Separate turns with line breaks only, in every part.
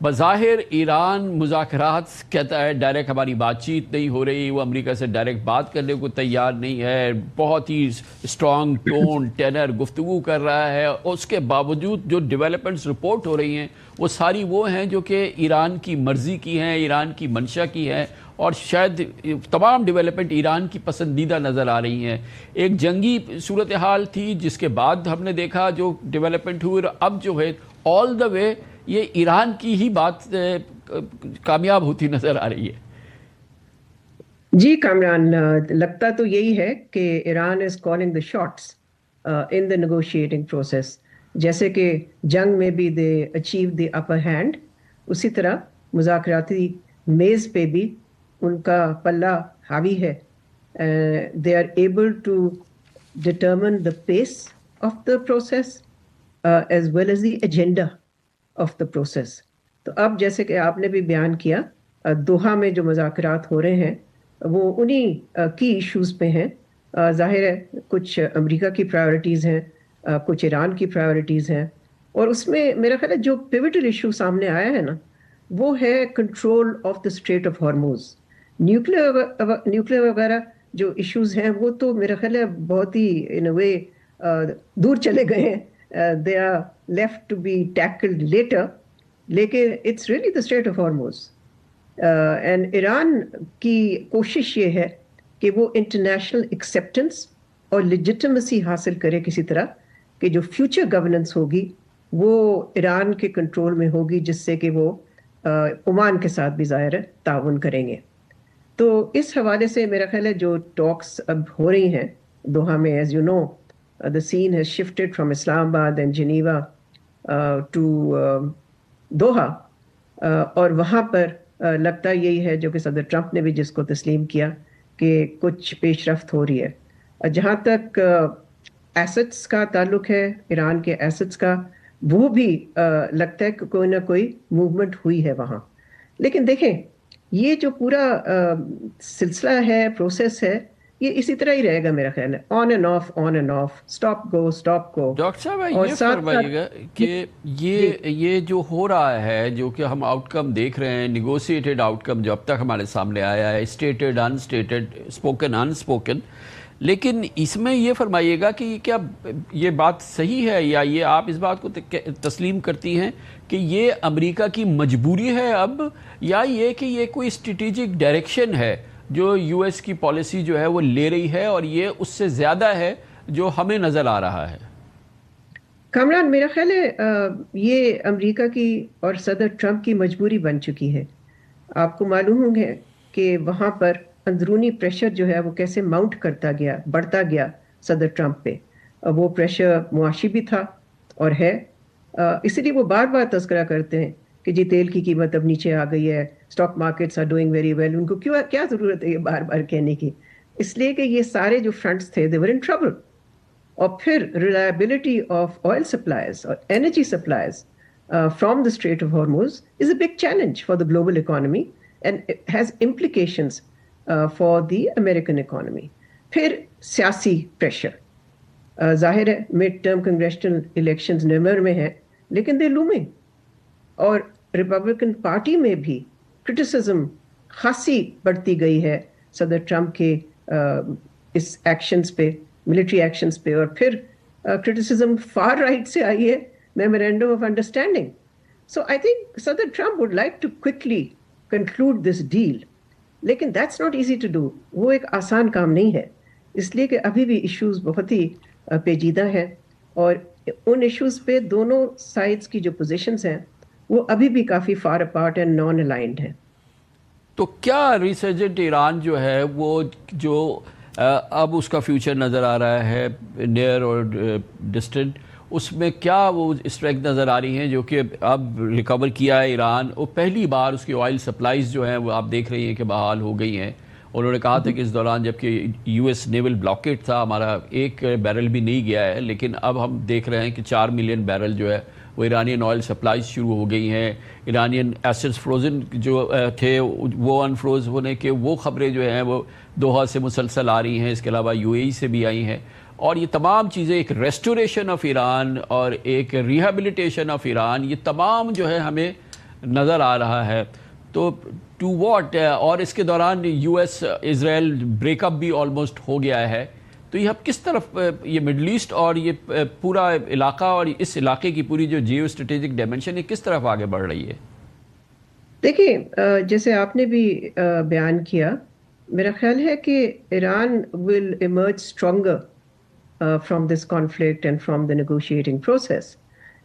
بظاہر ایران مذاکرات کہتا ہے ڈائریکٹ ہماری بات چیت نہیں ہو رہی، وہ امریکہ سے ڈائریکٹ بات کرنے کو تیار نہیں ہے، بہت ہی اسٹرانگ ٹون ٹینر گفتگو کر رہا ہے. اس کے باوجود جو ڈیولپمنٹس رپورٹ ہو رہی ہیں وہ ساری وہ ہیں جو کہ ایران کی مرضی کی ہیں، ایران کی منشا کی ہیں، اور شاید تمام ڈیولپمنٹ ایران کی پسندیدہ نظر آ رہی ہیں. ایک جنگی صورتحال تھی جس کے بعد ہم نے دیکھا جو ڈیولپمنٹ ہوئی، اور اب جو ہے آل دا وے یہ ایران کی ہی بات کامیاب ہوتی نظر آ رہی ہے.
جی کامران، لگتا تو یہی ہے کہ Iran is calling the shots in the negotiating process. جیسے کہ جنگ میں بھی دے اچیو دی اپر ہینڈ، اسی طرح مذاکراتی میز پہ بھی ان کا پلہ حاوی ہے. They are able to determine the pace of the process as well as the agenda of the process. تو اب جیسے کہ آپ نے بھی بیان کیا، دوحہ میں جو مذاکرات ہو رہے ہیں وہ انہی کی ایشوز پہ ہیں. ظاہر ہے کچھ امریکہ کی پرائیورٹیز ہیں، کچھ ایران کی پرائیورٹیز ہیں، اور اس میں میرا خیال ہے جو پیوٹل ایشو سامنے آیا ہے نا وہ ہے control of the strait of Hormuz. Nuclear وغیرہ جو ایشوز ہیں وہ تو میرا خیال ہے بہت ہی ان اے وے دور چلے گئے ہیں. They are left to be tackled later, لیکن it's really the strait of Hormuz. And Iran کی کوشش یہ ہے کہ وہ انٹرنیشنل ایکسیپٹنس اور لیجٹمیسی حاصل کرے کسی طرح کہ جو فیوچر گورننس ہوگی وہ ایران کے کنٹرول میں ہوگی، جس سے کہ وہ عمان کے ساتھ بھی ظاہر ہے تعاون کریں گے. تو اس حوالے سے میرا خیال ہے جو ٹاکس اب ہو رہی ہیں دوحہ میں، as you know the scene has shifted from Islamabad and Geneva to Doha. اور وہاں پر لگتا یہی ہے جو کہ صدر ٹرمپ نے بھی جس کو تسلیم کیا کہ کچھ پیش رفت ہو رہی ہے. جہاں تک ایسٹس کا تعلق ہے، ایران کے ایسٹس کا، وہ بھی لگتا ہے کہ کوئی نہ کوئی موومنٹ ہوئی ہے وہاں. لیکن دیکھیں یہ جو پورا سلسلہ ہے، پروسیس ہے، یہ اسی طرح ہی رہے گا میرا خیال ہے. On and of, stop go.
Doctor صاحب یہ فرمائیے گا کہ یہ جو ہو رہا ہے، جو کہ ہم آؤٹ کم دیکھ رہے ہیں، نیگوسیٹڈ آؤٹ کم جو اب تک ہمارے سامنے آیا ہے، stated in stated, spoken in spoken, لیکن اس میں یہ فرمائیے گا کہ کیا یہ بات صحیح ہے، یا یہ آپ اس بات کو تسلیم کرتی ہیں کہ یہ امریکہ کی مجبوری ہے اب، یا یہ کہ یہ کوئی اسٹریٹجک ڈائریکشن ہے جو یو ایس کی پالیسی جو ہے وہ لے رہی ہے، اور یہ اس سے زیادہ ہے جو ہمیں نظر آ رہا ہے؟
کامران، میرا خیال ہے یہ امریکہ کی اور صدر ٹرمپ کی مجبوری بن چکی ہے. آپ کو معلوم ہے کہ وہاں پر اندرونی پریشر جو ہے وہ کیسے ماؤنٹ کرتا گیا، بڑھتا گیا صدر ٹرمپ پہ. وہ پریشر معاشی بھی تھا اور ہے، اسی لیے وہ بار بار تذکرہ کرتے ہیں کہ جی تیل کی قیمت اب نیچے آ گئی ہے، stock markets are doing very well. ان کو کیا ضرورت ہے یہ بار بار کہنے کی؟ اس لیے کہ یہ سارے جو فرنٹس تھے دے ور ان ٹربل. اور پھر ریلائبلٹی آف آئل سپلائز اور energy supplies from the strait of Hormuz is a big challenge for the global economy and has implications for the American economy. پھر سیاسی پریشر، ظاہر ہے mid term congressional elections November میں ہیں، لیکن they looming. اور Republican party میں بھی کرٹیسزم خاصی بڑھتی گئی ہے صدر ٹرمپ کے اس ایکشنز پہ، ملٹری ایکشنز پہ. اور پھر کرٹیسزم فار رائٹ سے آئی ہے، memorandum of understanding. So I think صدر Trump would like to quickly conclude this deal, لیکن that's not easy to do. وہ ایک آسان کام نہیں ہے، اس لیے کہ ابھی بھی ایشوز بہت ہی پیچیدہ ہیں، اور ان ایشوز پہ دونوں سائڈس کی جو پوزیشنز ہیں وہ ابھی بھی کافی far apart and non aligned ہیں.
تو کیا ریسرجنٹ ایران جو ہے وہ جو اب اس کا فیوچر نظر آ رہا ہے نیئر اور ڈسٹنٹ، اس میں کیا وہ اسٹریکٹ نظر آ رہی ہیں جو کہ اب ریکور کیا ہے ایران؟ اور پہلی بار اس کی آئل سپلائز جو ہیں وہ آپ دیکھ رہی ہیں کہ بحال ہو گئی ہیں. انہوں نے کہا تھا کہ اس دوران جب کہ یو ایس نیول بلاکیٹ تھا، ہمارا ایک بیرل بھی نہیں گیا ہے، لیکن اب ہم دیکھ رہے ہیں کہ 4 ملین بیرل جو ہے وہ ایرانین آئل سپلائز شروع ہو گئی ہیں. ایرانین ایسڈز فروزن جو تھے وہ انفروز ہونے کے وہ خبریں جو ہیں وہ دوحہ سے مسلسل آ رہی ہیں، اس کے علاوہ یو اے ای سے بھی آئی ہیں. اور یہ تمام چیزیں، ایک ریسٹوریشن آف ایران اور ایک ریہیبلیٹیشن آف ایران، یہ تمام جو ہے ہمیں نظر آ رہا ہے. تو ٹو واٹ، اور اس کے دوران یو ایس اسرائیل بریک اپ بھی آلموسٹ ہو گیا ہے. تو یہ اب کس طرف یہ مڈل ایسٹ اور یہ پورا علاقہ اور اس علاقے کی پوری جو جیو اسٹریٹجک ڈائمنشن ہے کس طرف آگے بڑھ رہی ہے؟
دیکھیں، جیسے آپ نے بھی بیان کیا، میرا خیال ہے کہ Iran will emerge stronger from this conflict and from the negotiating process.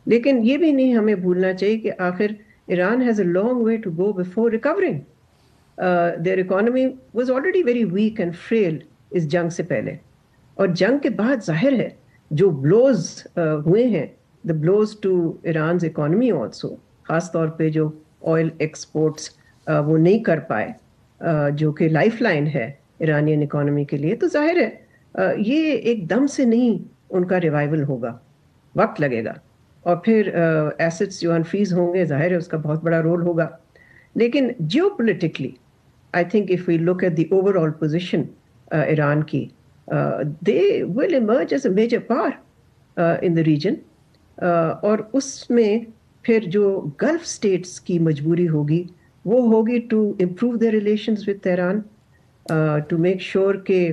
لیکن یہ بھی نہیں ہمیں بھولنا چاہیے کہ آخر Iran has a long way to go before recovering. Their economy was already very weak and frail اس جنگ سے پہلے، اور جنگ کے بعد ظاہر ہے جو بلوز ہوئے ہیں، دا بلوز ٹو ایرانز اکانومی آلسو، خاص طور پہ جو آئل ایکسپورٹس وہ نہیں کر پائے، جو کہ لائف لائن ہے ایرانین اکانومی کے لیے. تو ظاہر ہے یہ ایک دم سے نہیں ان کا ریوائول ہوگا، وقت لگے گا. اور پھر ایسٹس جو انفریز ہوں گے، ظاہر ہے اس کا بہت بڑا رول ہوگا. لیکن geopolitically I think if we look at the overall position Iran کی، they will emerge as a major power in the region. اور اس میں پھر جو گلف اسٹیٹس کی مجبوری ہوگی وہ ہوگی to improve the relations with Iran, to make sure کہ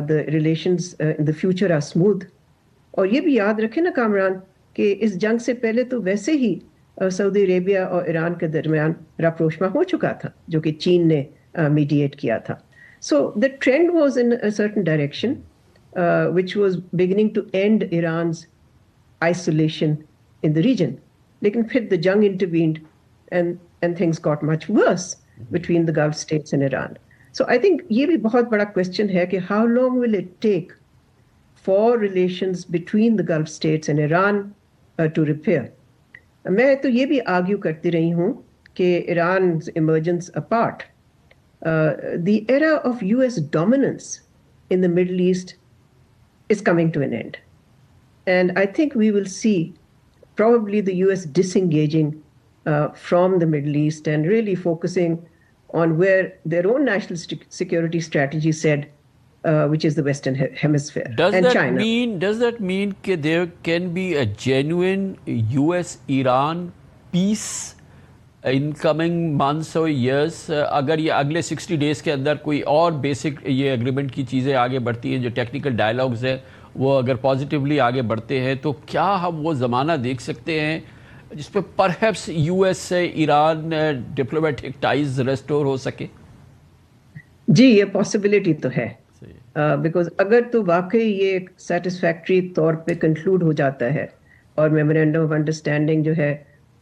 the relations in the future are smooth. اور یہ بھی یاد رکھیں نا کامران کہ اس جنگ سے پہلے تو ویسے ہی سعودی عربیہ اور ایران کے درمیان راپروشما ہو چکا تھا، جو کہ چین نے میڈیٹ کیا تھا. So the trend was in a certain direction which was beginning to end Iran's isolation in the region. لیکن پھر the jung intervened and things got much worse between the Gulf states and Iran. So I think یہ بھی بہت بڑا question ہے کہ how long will it take for relations between the Gulf states and Iran to repair. میں تو یہ بھی argue کرتی رہی ہوں کہ Iran's emergence apart, the era of US dominance in the Middle East is coming to an end. And I think we will see probably the US disengaging from the Middle East and really focusing on where their own national security strategy said, which is the Western Hemisphere and China.
Does that mean that there can be a genuine US-Iran peace in coming months or years? اگر یہ اگلے 60 days کے اندر کوئی اور basic یہ agreement کی چیزیں آگے بڑھتی ہیں، جو ٹیکنیکل ڈائلاگز ہیں وہ اگر پازیٹیولی آگے بڑھتے ہیں، تو کیا ہم وہ زمانہ دیکھ سکتے ہیں جس پہ پرہیپس یو ایس سے ایران ڈپلومیٹک ٹائز ریسٹور ہو سکے؟
جی، یہ پاسبلٹی تو ہے، بیکاز اگر تو واقعی یہ سیٹسفیکٹری طور پہ کنکلوڈ ہو جاتا ہے اور میمورینڈم آف انڈرسٹینڈنگ جو ہے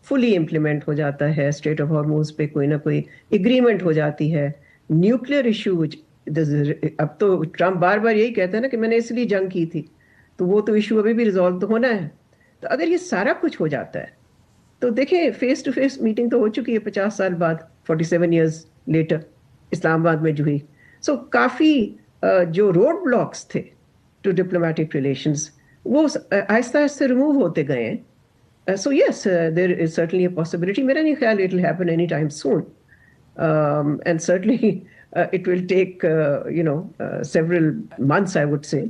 فلی امپلیمنٹ ہو جاتا ہے، اسٹریٹ آف ہارموز پہ کوئی نہ کوئی اگریمنٹ ہو جاتی ہے، نیوکلیئر ایشو اب تو ٹرمپ بار بار یہی کہتا ہے نا کہ میں نے اس لیے جنگ کی تھی، تو وہ تو ایشو ابھی بھی ریزالو تو ہونا ہے. تو اگر یہ سارا کچھ ہو جاتا ہے تو دیکھیں فیس ٹو فیس میٹنگ تو ہو چکی ہے 50 سال بعد، 47 ایئرز لیٹر اسلام آباد میں جو ہوئی. سو کافی جو روڈ بلاکس تھے ٹو ڈپلومیٹک ریلیشنز وہ آہستہ آہستہ ریموو ہوتے گئے ہیں. سو یس دیر از سرٹنلی اے پاسبلٹی. میرا نہیں خیال it will happen any time soon, and certainly it will take several months, I would say.